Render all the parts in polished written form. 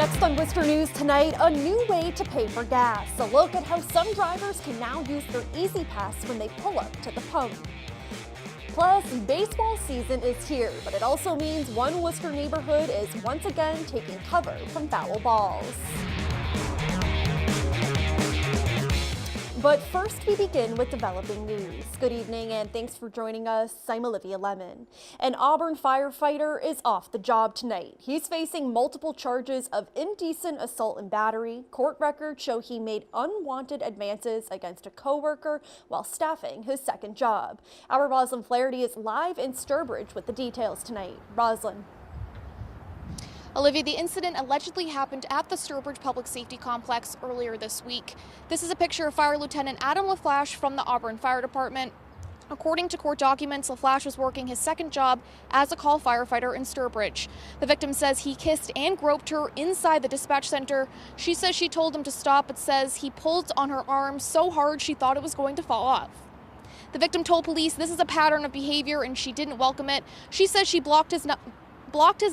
Next on Worcester News tonight, a new way to pay for gas. A look at how some drivers can now use their Easy Pass when they pull up to the pump. Plus, baseball season is here, but it also means one Worcester neighborhood is once again taking cover from foul balls. But first, we begin with developing news. Good evening and thanks for joining us. I'm Olivia Lemon. An Auburn firefighter is off the job tonight. He's facing multiple charges of indecent assault and battery. Court records show he made unwanted advances against a coworker while staffing his second job. Our Rosalind Flaherty is live in Sturbridge with the details tonight. Rosalind. Olivia, the incident allegedly happened at the Sturbridge Public Safety Complex earlier this week. This is a picture of Fire Lieutenant Adam LaFlash from the Auburn Fire Department. According to court documents, LaFlash was working his second job as a call firefighter in Sturbridge. The victim says he kissed and groped her inside the dispatch center. She says she told him to stop, but says he pulled on her arm so hard she thought it was going to fall off. The victim told police this is a pattern of behavior and she didn't welcome it. She says she blocked his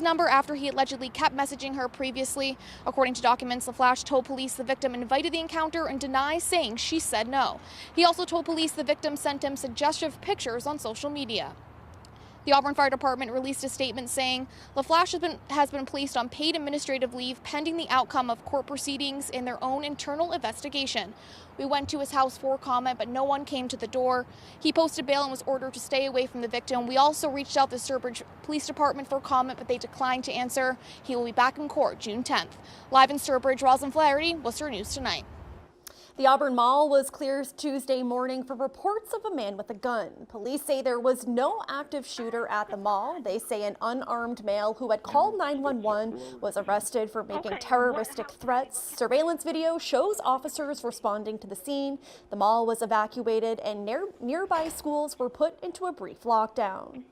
number after he allegedly kept messaging her previously. According to documents, LaFlash told police the victim invited the encounter and denies saying she said no. He also told police the victim sent him suggestive pictures on social media. The Auburn Fire Department released a statement saying LaFlash has been placed on paid administrative leave pending the outcome of court proceedings in their own internal investigation. We went to his house for comment, but no one came to the door. He posted bail and was ordered to stay away from the victim. We also reached out to the Sturbridge Police Department for comment, but they declined to answer. He will be back in court June 10th. Live in Sturbridge, Rosalind Flaherty, Worcester News Tonight. The Auburn Mall was cleared Tuesday morning for reports of a man with a gun. Police say there was no active shooter at the mall. They say an unarmed male who had called 911 was arrested for making terroristic threats. Surveillance video shows officers responding to the scene. The mall was evacuated and nearby schools were put into a brief lockdown.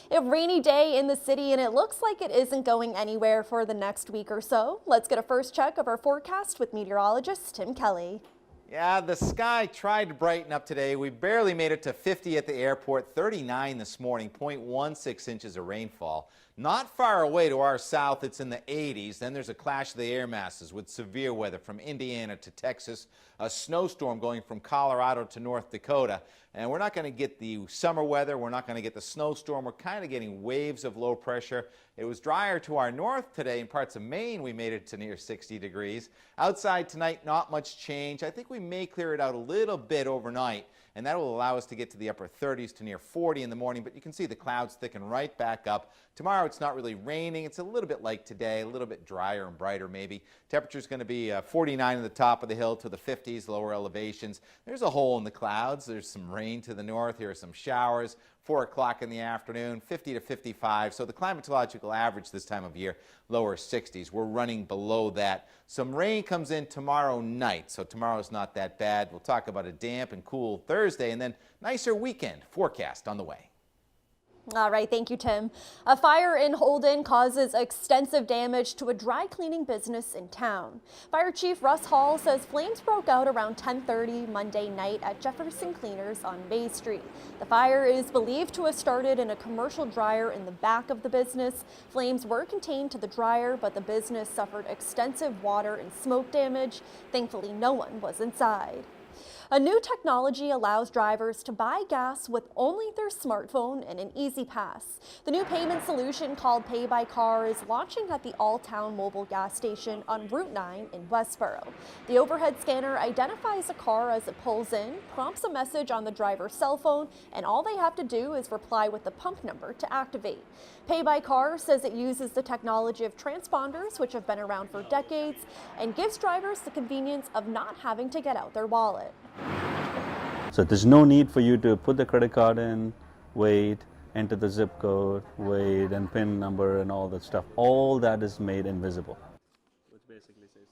A rainy day in the city and it looks like it isn't going anywhere for the next week or so. Let's get a first check of our forecast with meteorologist Tim Kelly. Yeah, the sky tried to brighten up today. We barely made it to 50 at the airport, 39 this morning, 0.16 inches of rainfall. Not far away to our south, it's in the 80s. Then there's a clash of the air masses with severe weather from Indiana to Texas, a snowstorm going from Colorado to North Dakota. And we're not going to get the summer weather. We're not going to get the snowstorm. We're kind of getting waves of low pressure. It was drier to our north today. In parts of Maine, we made it to near 60 degrees. Outside tonight, not much change. I think we may clear it out a little bit overnight, and that will allow us to get to the upper 30s to near 40 in the morning. But you can see the clouds thicken right back up. Tomorrow, it's not really raining. It's a little bit like today, a little bit drier and brighter maybe. Temperature's going to be 49 at the top of the hill to the 50s, lower elevations. There's a hole in the clouds. There's some rain to the north. Here are some showers. 4 o'clock in the afternoon, 50 to 55. So the climatological average this time of year, lower 60s. We're running below that. Some rain comes in tomorrow night, so tomorrow's not that bad. We'll talk about a damp and cool Thursday and then nicer weekend forecast on the way. All right, thank you, Tim. A fire in Holden causes extensive damage to a dry cleaning business in town. Fire Chief Russ Hall says flames broke out around 10:30 Monday night at Jefferson Cleaners on Bay Street. The fire is believed to have started in a commercial dryer in the back of the business. Flames were contained to the dryer, but the business suffered extensive water and smoke damage. Thankfully, no one was inside. A new technology allows drivers to buy gas with only their smartphone and an Easy Pass. The new payment solution called Pay by Car is launching at the All-Town Mobile gas station on Route 9 in Westboro. The overhead scanner identifies a car as it pulls in, prompts a message on the driver's cell phone, and all they have to do is reply with the pump number to activate. Pay by Car says it uses the technology of transponders, which have been around for decades, and gives drivers the convenience of not having to get out their wallet. So there's no need for you to put the credit card in, wait, enter the zip code, wait, and PIN number and all that stuff. All that is made invisible.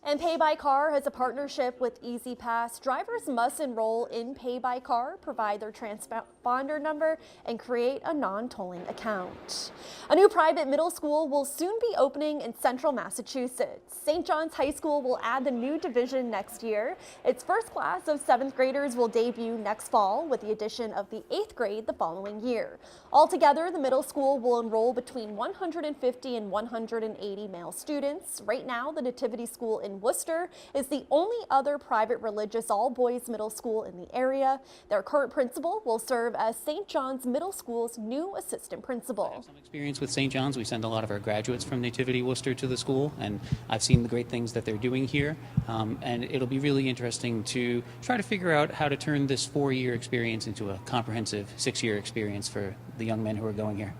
And Pay by Car has a partnership with Easy Pass. Drivers must enroll in Pay by Car, provide their transponder number, and create a non-tolling account. A new private middle school will soon be opening in central Massachusetts. St. John's High School will add the new division next year. Its first class of 7th graders will debut next fall, with the addition of the 8th grade the following year. Altogether, the middle school will enroll between 150 and 180 male students. Right now, the Nativity School in Worcester is the only other private religious all-boys middle school in the area. Their current principal will serve as St. John's Middle School's new assistant principal. I have some experience with St. John's. We send a lot of our graduates from Nativity Worcester to the school, and I've seen the great things that they're doing here. And it'll be really interesting to try to figure out how to turn this 4-year experience into a comprehensive 6-year experience for the young men who are going here.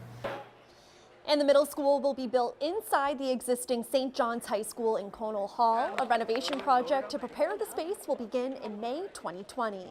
And the middle school will be built inside the existing St. John's High School in Conal Hall. A renovation project to prepare the space will begin in May 2020.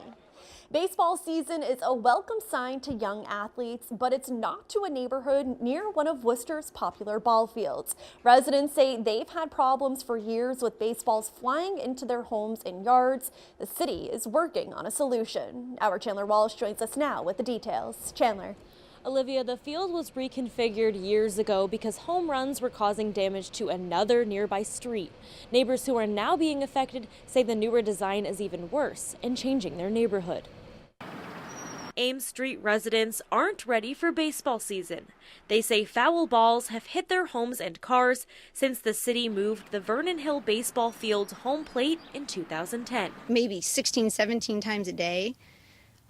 Baseball season is a welcome sign to young athletes, but it's not to a neighborhood near one of Worcester's popular ball fields. Residents say they've had problems for years with baseballs flying into their homes and yards. The city is working on a solution. Our Chandler Walsh joins us now with the details. Chandler. Olivia, the field was reconfigured years ago because home runs were causing damage to another nearby street. Neighbors who are now being affected say the newer design is even worse and changing their neighborhood. Ames Street residents aren't ready for baseball season. They say foul balls have hit their homes and cars since the city moved the Vernon Hill baseball field's home plate in 2010. Maybe 16, 17 times a day.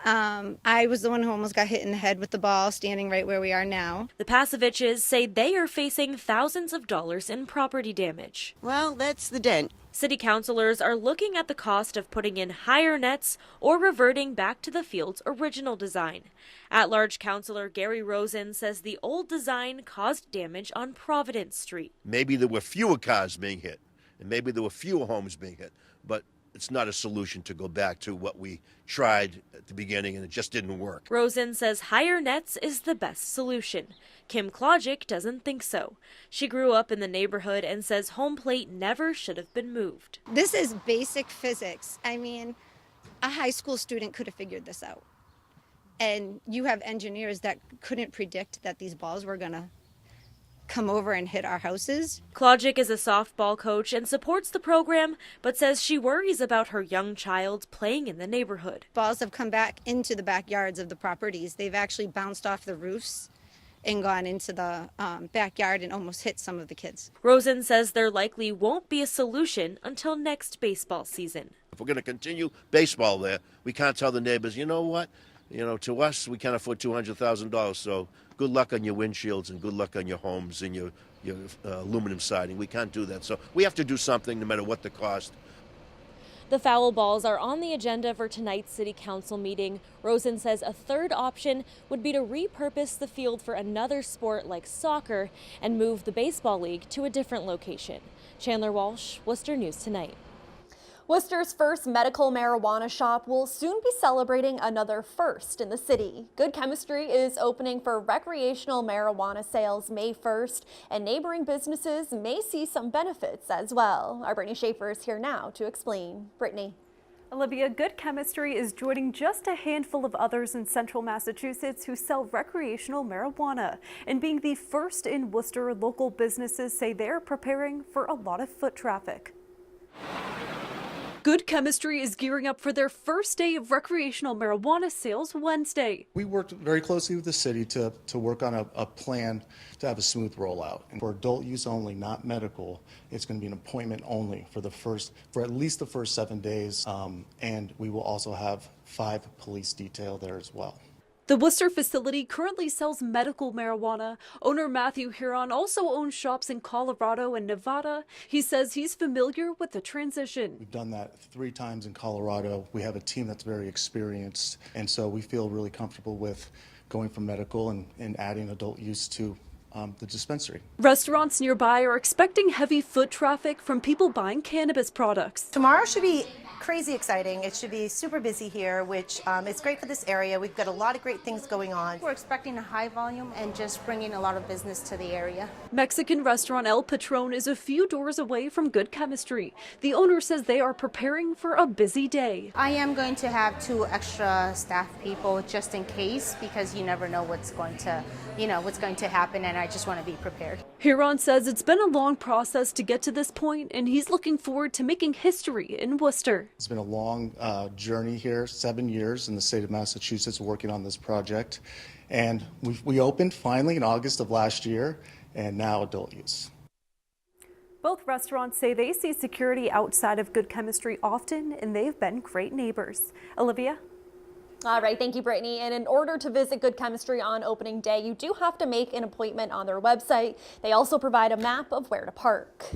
I was the one who almost got hit in the head with the ball standing right where we are now. The Pasoviches say they are facing thousands of dollars in property damage. Well, that's the dent. City councilors are looking at the cost of putting in higher nets or reverting back to the field's original design. At-large councilor Gary Rosen says the old design caused damage on Providence Street. Maybe there were fewer cars being hit, and maybe there were fewer homes being hit, but it's not a solution to go back to what we tried at the beginning and it just didn't work. Rosen says higher nets is the best solution. Kim Klogic doesn't think so. She grew up in the neighborhood and says home plate never should have been moved. This is basic physics. I mean, a high school student could have figured this out. And you have engineers that couldn't predict that these balls were going to come over and hit our houses. Klogic is a softball coach and supports the program, but says she worries about her young child playing in the neighborhood. Balls have come back into the backyards of the properties. They've actually bounced off the roofs and gone into the backyard and almost hit some of the kids. Rosen says there likely won't be a solution until next baseball season. If we're going to continue baseball there, we can't tell the neighbors, you know what? You know, to us, we can't afford $200,000, so good luck on your windshields and good luck on your homes and your aluminum siding. We can't do that. So we have to do something no matter what the cost. The foul balls are on the agenda for tonight's city council meeting. Rosen says a third option would be to repurpose the field for another sport like soccer and move the baseball league to a different location. Chandler Walsh, Worcester News Tonight. Worcester's first medical marijuana shop will soon be celebrating another first in the city. Good Chemistry is opening for recreational marijuana sales May 1st, and neighboring businesses may see some benefits as well. Our Brittany Schaefer is here now to explain. Brittany. Olivia, Good Chemistry is joining just a handful of others in central Massachusetts who sell recreational marijuana. And being the first in Worcester, local businesses say they're preparing for a lot of foot traffic. Good Chemistry is gearing up for their first day of recreational marijuana sales Wednesday. We worked very closely with the city to work on a plan to have a smooth rollout. And for adult use only, not medical, it's going to be an appointment only for at least the first 7 days. And we will also have 5 police detail there as well. The Worcester facility currently sells medical marijuana. Owner Matthew Huron also owns shops in Colorado and Nevada. He says he's familiar with the transition. We've done that 3 times in Colorado. We have a team that's very experienced, and so we feel really comfortable with going from medical and adding adult use to the dispensary. Restaurants nearby are expecting heavy foot traffic from people buying cannabis products. Tomorrow should be crazy exciting. It should be super busy here, which is great for this area. We've got a lot of great things going on. We're expecting a high volume and just bringing a lot of business to the area. Mexican restaurant El Patron is a few doors away from Good Chemistry. The owner says they are preparing for a busy day. I am going to have 2 extra staff people just in case, because you never know what's going to you know, what's going to happen, and I just want to be prepared. Huron says it's been a long process to get to this point, and he's looking forward to making history in Worcester. It's been a long journey here, 7 years in the state of Massachusetts working on this project. And we opened finally in August of last year, and now adult use. Both restaurants say they see security outside of Good Chemistry often, and they've been great neighbors. Olivia? All right, thank you, Brittany. And in order to visit Good Chemistry on opening day, you do have to make an appointment on their website. They also provide a map of where to park.